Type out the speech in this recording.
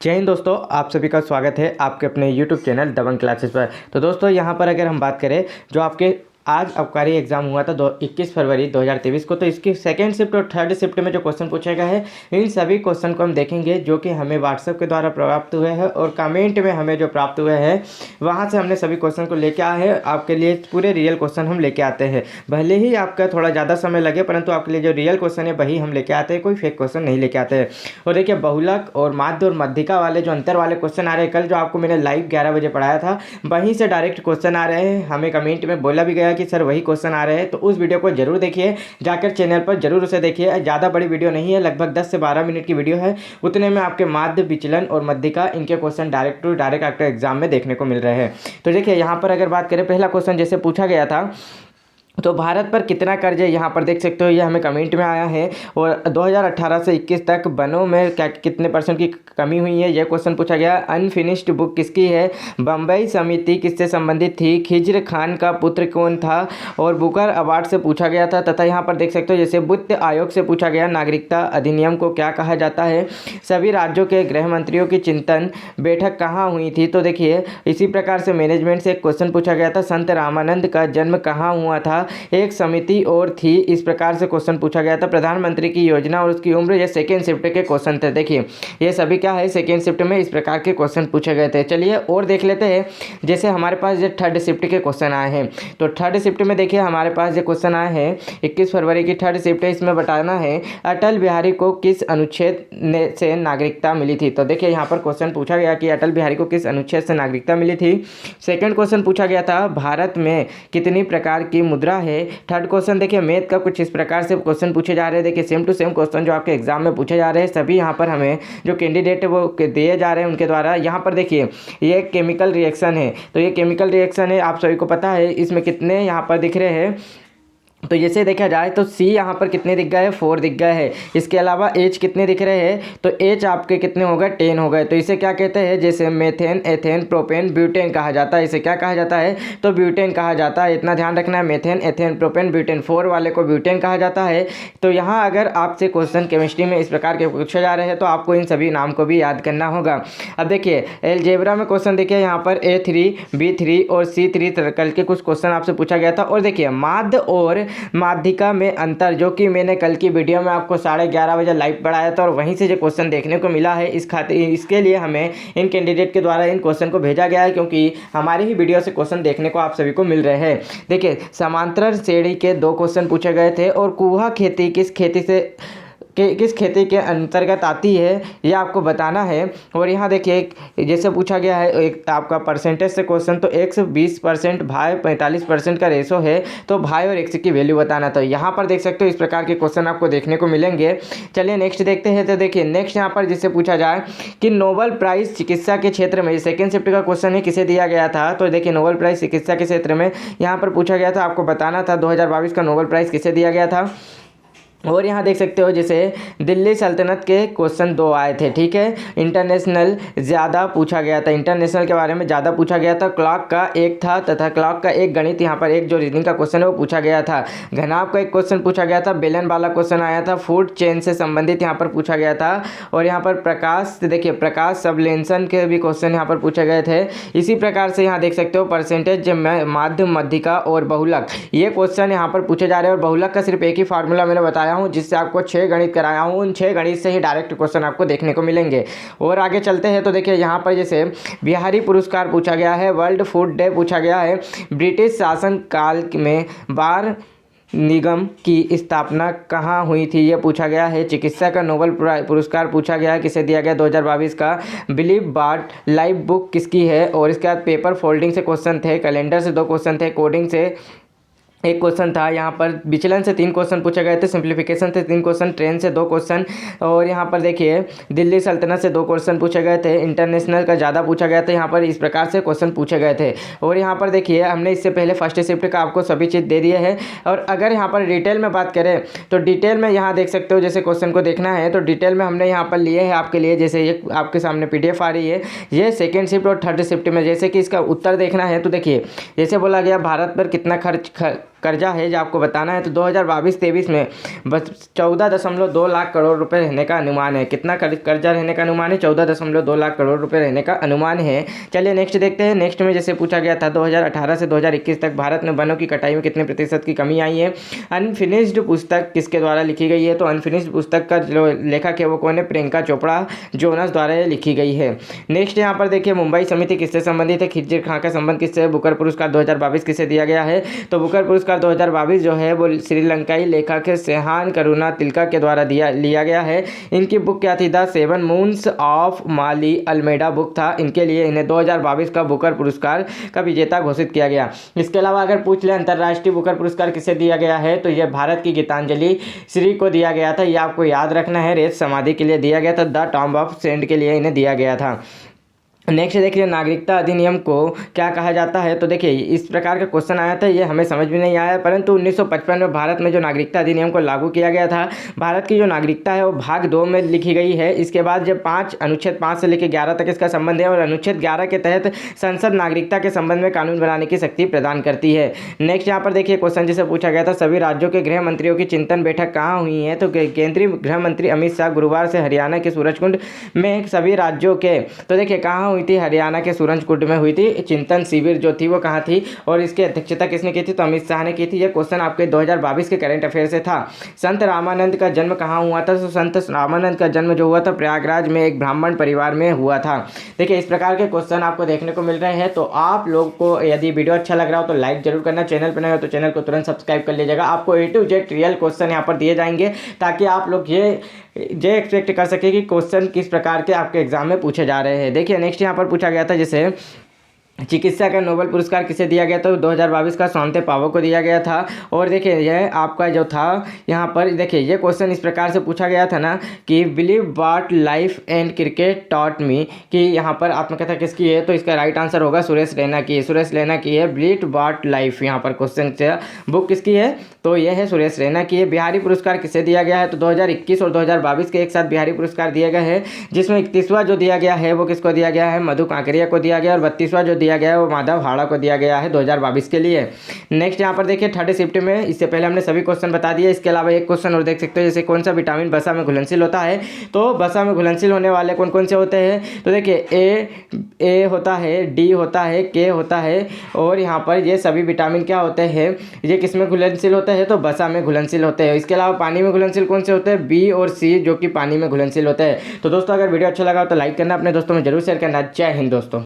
जय हिंद दोस्तों, आप सभी का स्वागत है आपके अपने यूट्यूब चैनल दबंग क्लासेस पर। तो दोस्तों यहाँ पर अगर हम बात करें जो आपके आज आबकारी एग्जाम हुआ था 21 फरवरी 2023 को, तो इसकी सेकंड शिफ्ट और थर्ड शिफ्ट में जो क्वेश्चन पूछा गया है इन सभी क्वेश्चन को हम देखेंगे जो कि हमें व्हाट्सएप के द्वारा प्राप्त हुए हैं और कमेंट में हमें जो प्राप्त हुए हैं वहाँ से हमने सभी क्वेश्चन को लेके आए हैं। आपके लिए पूरे रियल क्वेश्चन हम लेके आते हैं, भले ही आपका थोड़ा ज़्यादा समय लगे परंतु आपके लिए जो रियल क्वेश्चन है वही हम लेके आते हैं, कोई फेक क्वेश्चन नहीं लेके आते हैं। और देखिए बहुलक और माध्य और मध्यिका वाले जो अंतर वाले क्वेश्चन आ रहे हैं, कल जो आपको मैंने लाइव 11 बजे पढ़ाया था वहीं से डायरेक्ट क्वेश्चन आ रहे हैं। हमें कमेंट में बोला भी गया कि सर वही क्वेश्चन आ रहे हैं, तो उस वीडियो को जरूर देखिए, जाकर चैनल पर जरूर उसे देखिए। ज़्यादा बड़ी वीडियो नहीं है, लगभग 10 से 12 मिनट की वीडियो है, उतने में आपके माध्य, विचलन और मध्यिका इनके क्वेश्चन डायरेक्ट टू डायरेक्ट आपके एग्जाम में देखने को मिल रहे हैं। तो देखिए यहाँ पर अगर बात करें, पहला क्वेश्चन जैसे पूछा गया था तो भारत पर कितना कर्ज है, यहाँ पर देख सकते हो, ये हमें कमेंट में आया है। और 2018 से 21 तक वनों में क्या कितने % की कमी हुई है, यह क्वेश्चन पूछा गया। अनफिनिश्ड बुक किसकी है, बम्बई समिति किससे संबंधित थी, खिज्र खान का पुत्र कौन था, और बुकर अवार्ड से पूछा गया था। तथा यहाँ पर देख सकते हो जैसे वित्त आयोग से पूछा गया, नागरिकता अधिनियम को क्या कहा जाता है, सभी राज्यों के गृह मंत्रियों की चिंतन बैठक कहाँ हुई थी। तो देखिए इसी प्रकार से मैनेजमेंट से एक क्वेश्चन पूछा गया था, संत रामानंद का जन्म कहाँ हुआ था, एक समिति और थी, इस प्रकार से क्वेश्चन पूछा गया था। प्रधानमंत्री की योजना और उसकी उम्र, ये सेकेंड शिफ्ट के क्वेश्चन थे। देखिए ये सभी क्या है, सेकेंड शिफ्ट में इस प्रकार के क्वेश्चन पूछे गए थे। चलिए और देख लेते हैं, जैसे हमारे पास ये थर्ड शिफ्ट के क्वेश्चन आए हैं। तो थर्ड शिफ्ट में देखिए हमारे पास ये क्वेश्चन आए हैं, 21 फरवरी की थर्ड शिफ्ट है, इसमें बताना है अटल बिहारी को किस अनुच्छेद से नागरिकता मिली थी। तो देखिए यहाँ पर क्वेश्चन पूछा गया कि अटल बिहारी को किस अनुच्छेद से नागरिकता मिली थी। सेकेंड क्वेश्चन पूछा गया था, भारत में कितनी प्रकार की मुद्रा है। थर्ड क्वेश्चन देखिए मैथ का कुछ इस प्रकार से क्वेश्चन पूछे जा रहे हैं। देखिए सेम टू सेम क्वेश्चन जो आपके एग्जाम में पूछे जा रहे हैं, सभी यहाँ पर हमें जो कैंडिडेट है वो दिए जा रहे हैं उनके द्वारा। यहाँ पर देखिए ये केमिकल रिएक्शन है, तो ये केमिकल रिएक्शन है, आप सभी को पता है। इसमें कितने यहाँ पर दिख रहे हैं, तो जैसे देखा जाए तो सी यहाँ पर कितने दिख गए, 4 दिख गए हैं। इसके अलावा एच कितने दिख रहे हैं, तो एच आपके कितने हो गए, 10 हो गए। तो इसे क्या कहते हैं, जैसे मेथेन, एथेन, प्रोपेन, ब्यूटेन कहा जाता है। इसे क्या कहा जाता है, तो ब्यूटेन कहा जाता है। इतना ध्यान रखना है, मेथेन, एथेन, प्रोपेन, ब्यूटेन, 4 वाले को ब्यूटेन कहा जाता है। तो यहाँ अगर आपसे क्वेश्चन केमिस्ट्री में इस प्रकार के पूछे जा रहे हैं तो आपको इन सभी नाम को भी याद करना होगा। अब देखिए एलजेब्रा में क्वेश्चन देखिए, यहाँ पर A3, B3 और C3 कल के कुछ क्वेश्चन आपसे पूछा गया था। और देखिए माध्य और माध्यिका में अंतर, जो कि मैंने कल की वीडियो में आपको 11:30 बजे लाइव पढ़ाया था और वहीं से जो क्वेश्चन देखने को मिला है, इसके लिए हमें इन कैंडिडेट के द्वारा इन क्वेश्चन को भेजा गया है, क्योंकि हमारी ही वीडियो से क्वेश्चन देखने को आप सभी को मिल रहे हैं। देखिए समांतर श्रेणी के 2 क्वेश्चन पूछे गए थे, और कुहा खेती किस खेती के अंतर्गत आती है ये आपको बताना है। और यहाँ देखिए जैसे पूछा गया है एक आपका परसेंटेज से क्वेश्चन, तो x 20%, भाई 45% का रेशो है, तो भाई और x की वैल्यू बताना। तो यहाँ पर देख सकते हो इस प्रकार के क्वेश्चन आपको देखने को मिलेंगे। चलिए नेक्स्ट देखते हैं। तो देखिए नेक्स्ट यहाँ पर जिससे पूछा जाए कि नोबेल प्राइज़ चिकित्सा के क्षेत्र में, सेकेंड शिफ्ट का क्वेश्चन है, किसे दिया गया था। तो देखिए नोबेल प्राइज़ चिकित्सा के क्षेत्र में यहाँ पर पूछा गया था, आपको बताना था 2022 का नोबेल प्राइज़ किसे दिया गया था। और यहाँ देख सकते हो जैसे दिल्ली सल्तनत के क्वेश्चन 2 आए थे, ठीक है। इंटरनेशनल ज़्यादा पूछा गया था, इंटरनेशनल के बारे में ज़्यादा पूछा गया था। क्लॉक का एक था, तथा क्लॉक का एक गणित, यहाँ पर एक जो रीजनिंग का क्वेश्चन है वो पूछा गया था। घनाभ का एक क्वेश्चन पूछा गया था, बेलन वाला क्वेश्चन आया था। फूड चेन से संबंधित यहाँ पर पूछा गया था। और यहाँ पर प्रकाश, देखिए प्रकाश सबलेंसन के भी क्वेश्चन यहाँ पर पूछे गए थे। इसी प्रकार से यहाँ देख सकते हो परसेंटेज, माध्य, मध्यिका और बहुलक, ये क्वेश्चन यहाँ पर पूछे जा रहे हैं। और बहुलक का सिर्फ एक ही फार्मूला मैंने बताया हूँ, जिससे आपको 6 गणित कराया हूँ, उन 6 गणित से ही डायरेक्ट क्वेश्चन आपको देखने को मिलेंगे। और आगे चलते हैं तो देखिए यहाँ पर जैसे बिहारी पुरस्कार पूछा गया है, वर्ल्ड फूड डे पूछा गया है, ब्रिटिश शासन काल में बार निगम की स्थापना कहाँ हुई थी, ये पूछा गया है। चिकित्सा का नोबेल पुरस्कार पूछा गया है, किसे दिया गया 2022 का। बिलीव बाट लाइव बुक किसकी है। और इसके बाद पेपर फोल्डिंग से क्वेश्चन थे, कैलेंडर से 2 क्वेश्चन थे, कोडिंग से एक क्वेश्चन था। यहाँ पर विचलन से 3 क्वेश्चन पूछे गए थे, सिंप्लीफिकेशन से 3 क्वेश्चन, ट्रेन से 2 क्वेश्चन, और यहाँ पर देखिए दिल्ली सल्तनत से 2 क्वेश्चन पूछे गए थे। इंटरनेशनल का ज़्यादा पूछा गया था, यहाँ पर इस प्रकार से क्वेश्चन पूछे गए थे। और यहाँ पर देखिए हमने इससे पहले फर्स्ट शिफ्ट का आपको सभी चीज़ दे दिए है। और अगर यहाँ पर डिटेल में बात करें तो डिटेल में यहाँ देख सकते हो, जैसे क्वेश्चन को देखना है तो डिटेल में हमने यहाँ पर लिए है आपके लिए। जैसे ये आपके सामने PDF आ रही है, ये सेकेंड शिफ्ट और थर्ड शिफ्ट में, जैसे कि इसका उत्तर देखना है तो देखिए जैसे बोला गया भारत पर कितना कर्जा है जो आपको बताना है। तो 2022-23 में बस 14.2 लाख करोड़ रुपए रहने का अनुमान है। कितना कर्जा रहने का अनुमान है? 14.2 लाख करोड़ रुपए रहने का अनुमान है। चलिए नेक्स्ट देखते हैं। नेक्स्ट में जैसे पूछा गया था 2018 से 2021 तक भारत में वनों की कटाई में कितने प्रतिशत की कमी आई है। अनफिनिश्ड पुस्तक किसके द्वारा लिखी गई है? तो अनफिनिश्ड पुस्तक का जो लेखक है वो कौन है? प्रियंका चोपड़ा जोनास द्वारा लिखी गई है। नेक्स्ट यहाँ पर देखिए मुंबई समिति किससे संबंधित है? खिज़र खां का संबंध किससे है? बुकर पुरस्कार 2022 किसे दिया गया है? तो बुकर पुरस्कार 2022 जो है वो श्रीलंकाई लेखक सेहान करुणातिलका के द्वारा लिया गया है। इनकी बुक क्या थी? The 7 moons of Maali Almeida book था। इनके लिए इन्हें 2022 का बुकर पुरस्कार का विजेता घोषित किया गया। इसके अलावा अगर पूछ ले अंतर्राष्ट्रीय बुकर पुरस्कार किसे दिया गया है, तो यह भारत की गीतांजलि श्री को दिया गया था। यह आपको याद रखना है। रेत समाधि के लिए दिया गया था। द टॉम्ब ऑफ सेंट के लिए इन्हें दिया गया था। नेक्स्ट देखिए नागरिकता अधिनियम को क्या कहा जाता है? तो देखिए इस प्रकार का क्वेश्चन आया था, ये हमें समझ में नहीं आया, परंतु 1955 में भारत में जो नागरिकता अधिनियम को लागू किया गया था, भारत की जो नागरिकता है वो भाग 2 में लिखी गई है। इसके बाद जब अनुच्छेद 5 से लेकर 11 तक इसका संबंध है और अनुच्छेद 11 के तहत संसद नागरिकता के संबंध में कानून बनाने की शक्ति प्रदान करती है। नेक्स्ट यहाँ पर देखिए क्वेश्चन जिसे पूछा गया था सभी राज्यों के गृह मंत्रियों की चिंतन बैठक कहाँ हुई है? तो केंद्रीय गृह मंत्री अमित शाह गुरुवार से हरियाणा के सूरजकुंड में सभी राज्यों के, तो देखिए कहाँ हुई थी? हरियाणा के सूरजकुंड में हुई थी। चिंतन शिविर जो थी वो कहाँ थी और इसकी अध्यक्षता किसने की थी? तो अमित शाह ने की थी। यह क्वेश्चन आपके 2022 के करंट अफेयर से था। संत रामानंद का जन्म कहाँ हुआ था? तो संत रामानंद का जन्म जो हुआ था प्रयागराज में एक ब्राह्मण परिवार में हुआ था। देखिए इस प्रकार के क्वेश्चन आपको देखने को मिल रहे हैं। तो आप लोग को यदि वीडियो अच्छा लग रहा हो तो लाइक जरूर करना, चैनल पर नए हो तो चैनल को तुरंत सब्सक्राइब कर लीजिएगा। आपको A to Z real question यहाँ पर दिए जाएंगे ताकि आप लोग ये एक्सपेक्ट कर सके कि क्वेश्चन किस प्रकार के आपके एग्जाम में पूछे जा रहे हैं। देखिए नेक्स्ट यहाँ पर पूछा गया था जैसे चिकित्सा का नोबेल पुरस्कार किसे दिया गया? तो 2022 का स्वांते पावो को दिया गया था। और देखिए यह आपका जो था यहाँ पर देखिए ये क्वेश्चन इस प्रकार से पूछा गया था ना कि believe what life and cricket taught me, कि यहाँ पर आत्मकथा किसकी है? तो इसका राइट आंसर होगा सुरेश रैना की। सुरेश रैना की है बिलीव वाट लाइफ। यहाँ पर क्वेश्चन से बुक किसकी है? तो यह है सुरेश रैना की है। बिहारी पुरस्कार किसे दिया गया है? तो 2021 और 2022 के एक साथ बिहारी पुरस्कार दिए गए हैं, जिसमें 31वां जो दिया गया है वो किसको दिया गया है? मधु कांकरिया को दिया गया और 32वां जो दिया गया है वो माधव हाड़ा को दिया गया है 2022 के लिए। नेक्स्ट यहाँ पर देखिए 3rd शिफ्ट में, इससे पहले हमने सभी क्वेश्चन बता दिए। इसके अलावा एक क्वेश्चन और देख सकते हो जैसे कौन सा विटामिन वसा में घुलनशील होता है? तो वसा में घुलनशील होने वाले कौन कौन से होते हैं? तो देखिए ए होता है, डी होता है, के होता है और यहाँ पर ये सभी विटामिन क्या होते हैं? ये किस में घुलनशील होते हैं? तो वसा में घुलनशील होते हैं। इसके अलावा पानी में घुलनशील कौन से होते हैं? बी और सी जो कि पानी में घुलनशील होते हैं। तो दोस्तों अगर वीडियो अच्छा लगा तो लाइक करना, अपने दोस्तों में जरूर शेयर करना। जय हिंद दोस्तों।